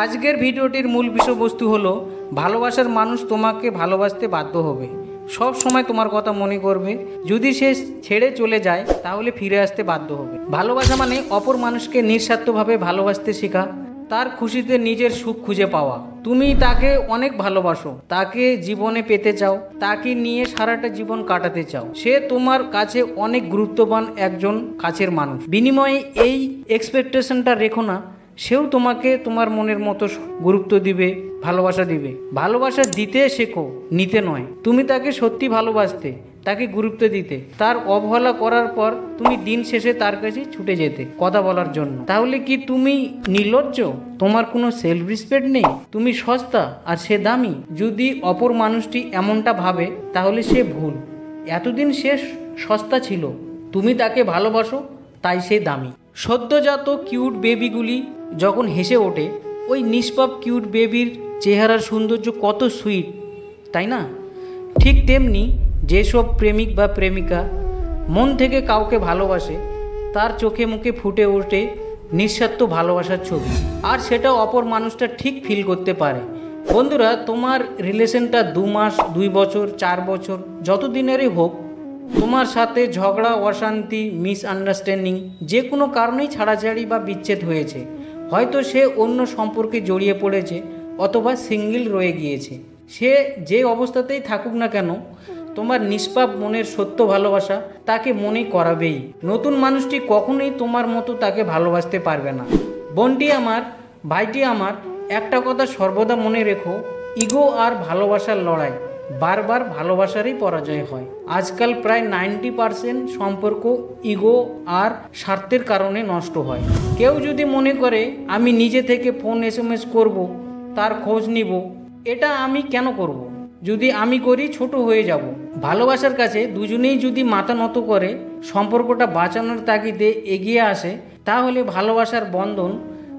আজকের ভিডিওটির মূল বিষয়বস্তু হলো ভালোবাসার মানুষ তোমাকে ভালোবাসতে বাধ্য হবে, সব সময় তোমার কথা মনে করবে। যদি সে ছেড়ে চলে যায় তাহলে ফিরে আসতে বাধ্য হবে। ভালোবাসা মানে অপর মানুষকে নিঃস্বার্থভাবে ভালোবাসতে শেখা, তার খুশিতে নিজের সুখ খুঁজে পাওয়া। তুমি তাকে অনেক ভালোবাসো, তাকে জীবনে পেতে চাও, তাকে নিয়ে সারাটা জীবন কাটাতে চাও। সে তোমার কাছে অনেক গুরুত্ববান একজন কাছের মানুষ। বিনিময়ে এই এক্সপেকটেশনটা রেখো না সেও তোমাকে তোমার মনের মতো গুরুত্ব দিবে, ভালোবাসা দিবে। ভালোবাসা দিতে শেখো, নিতে নয়। তুমি তাকে সত্যি ভালোবাসতে, তাকে গুরুত্ব দিতে। তার অবহেলা করার পর তুমি দিন শেষে তার কাছে ছুটে যেতে কথা বলার জন্য। তাহলে কি তুমি নির্লজ্জ? তোমার কোনো সেলফ রেসপেক্ট নেই? তুমি সস্তা আর সে দামি? যদি অপর মানুষটি এমনটা ভাবে তাহলে সে ভুল। এতদিন সে সস্তা ছিল, তুমি তাকে ভালোবাসো তাই সে দামি। সদ্যজাত কিউট বেবিগুলি যখন হেসে ওঠে, ওই নিষ্পাপ কিউট বেবির চেহারার সৌন্দর্য কত সুইট, তাই না? ঠিক তেমনি যেসব প্রেমিক বা প্রেমিকা মন থেকে কাউকে ভালোবাসে, তার চোখে মুখে ফুটে ওঠে নিঃস্বার্থ ভালোবাসার ছবি, আর সেটা অপর মানুষটা ঠিক ফিল করতে পারে। বন্ধুরা, তোমার রিলেশনটা 2 মাস, 2 বছর, 4 বছর, যত দিনেরই হোক, তোমার সাথে ঝগড়া, অশান্তি, মিসআন্ডারস্ট্যান্ডিং, যে কোনো কারণেই ছাড়াছাড়ি বা বিচ্ছেদ হয়েছে। হয়তো সে অন্য সম্পর্কে জড়িয়ে পড়েছে অথবা সিঙ্গেল রয়ে গিয়েছে। সে যে অবস্থাতেই থাকুক না কেন, তোমার নিষ্পাপ মনের সত্য ভালোবাসা তাকে মনে করাবেই। নতুন মানুষটি কখনোই তোমার মতো তাকে ভালোবাসতে পারবে না। বোনটি আমার, ভাইটি আমার, একটা কথা সর্বদা মনে রেখো, ইগো আর ভালোবাসার লড়াই বারবার ভালোবাসারই পরাজয় হয়। আজকাল প্রায় 90% সম্পর্ক ইগো আর স্বার্থের কারণে নষ্ট হয়। কেউ যদি মনে করে আমি নিজে থেকে ফোন SMS করব, তার খোঁজ নিব, এটা আমি কেন করব? যদি আমি করি ছোট হয়ে যাব। ভালোবাসার কাছে দুজনেই যদি মাথা নত করে সম্পর্কটা বাঁচানোর তাগিদে এগিয়ে আসে, তাহলে ভালোবাসার বন্ধন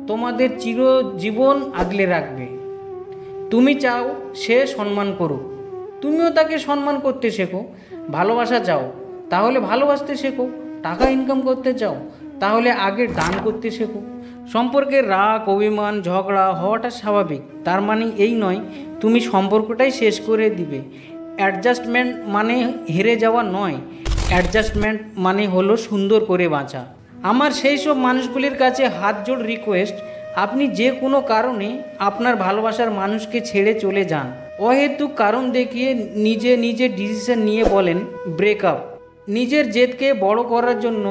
তোমাদের চিরজীবন আগলে রাখবে। তুমি চাও সে সম্মান করুক, তুমিও তাকে সম্মান করতে শেখো। ভালোবাসা চাও, তাহলে ভালোবাসতে শেখো। টাকা ইনকাম করতে চাও, তাহলে আগে দান করতে শেখো। সম্পর্কে রাগ, অভিমান, ঝগড়া হওয়াটা স্বাভাবিক। তার মানে এই নয় তুমি সম্পর্কটাই শেষ করে দিবে। অ্যাডজাস্টমেন্ট মানে হেরে যাওয়া নয়, অ্যাডজাস্টমেন্ট মানে হলো সুন্দর করে বাঁচা। আমার সেই সব মানুষগুলির কাছে হাত জোড় রিকোয়েস্ট, আপনি যে কোনো কারণে আপনার ভালোবাসার মানুষকে ছেড়ে চলে যান, অহেতুক কারণ দেখিয়ে নিজে ডিসিশন নিয়ে বলেন ব্রেকআপ, নিজের জেদকে বড় করার জন্য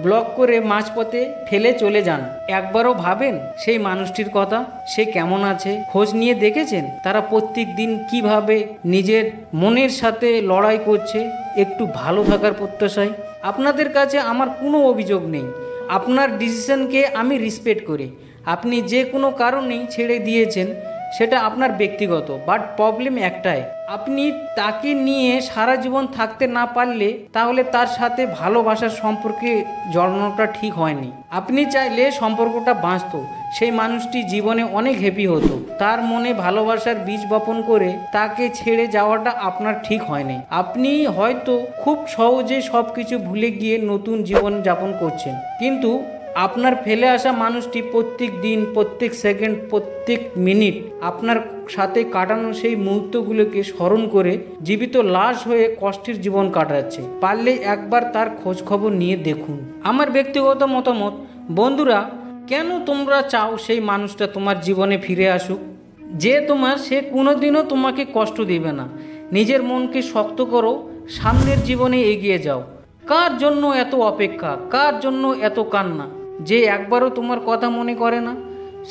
ব্লক করে মাঝপথে ফেলে চলে যান। একবারও ভাবেন সেই মানুষটির কথা? সে কেমন আছে? খোঁজ নিয়ে দেখেছেন তারা প্রত্যেক দিন কীভাবে নিজের মনের সাথে লড়াই করছে একটু ভালো থাকার প্রত্যাশায়? আপনাদের কাছে আমার কোনো অভিযোগ নেই, আপনার ডিসিশনকে আমি রেসপেক্ট করি। আপনি যে কোনো কারণেই ছেড়ে দিয়েছেন সেটা আপনার ব্যক্তিগত, বাট প্রবলেম একটাই, আপনি তাকে নিয়ে সারা জীবন থাকতে না পারলে তাহলে তার সাথে ভালোবাসার সম্পর্কে জড়ানোটা ঠিক হয়নি। আপনি চাইলে সম্পর্কটা বাঁচত, সেই মানুষটি জীবনে অনেক হ্যাপি হতো। তার মনে ভালোবাসার বীজ বপন করে তাকে ছেড়ে যাওয়াটা আপনার ঠিক হয়নি। আপনি হয়তো খুব সহজে সব কিছু ভুলে গিয়ে নতুন জীবন যাপন করছেন, কিন্তু আপনার ফেলে আসা মানুষটি প্রত্যেক দিন, প্রত্যেক সেকেন্ড, প্রত্যেক মিনিট আপনার সাথে কাটানো সেই মুহূর্তগুলোকে স্মরণ করে জীবিত লাশ হয়ে কষ্টের জীবন কাটাচ্ছে। পারলে একবার তার খোঁজ খবর নিয়ে দেখুন। আমার ব্যক্তিগত মতামত, বন্ধুরা, কেন তোমরা চাও সেই মানুষটা তোমার জীবনে ফিরে আসুক? যে তোমার, সে কোনোদিনও তোমাকে কষ্ট দেবে না। নিজের মনকে শক্ত করো, সামনের জীবনে এগিয়ে যাও। কার জন্য এত অপেক্ষা? কার জন্য এত কান্না? যে একবারও তোমার কথা মনে করে না।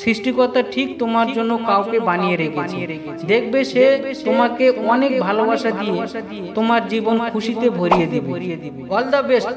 সৃষ্টিকর্তা ঠিক তোমার জন্য কাউকে বানিয়ে রেখেছে। দেখবে সে তোমাকে অনেক ভালোবাসা দিয়ে তোমার জীবন খুশিতে ভরিয়ে দিবে। All the best.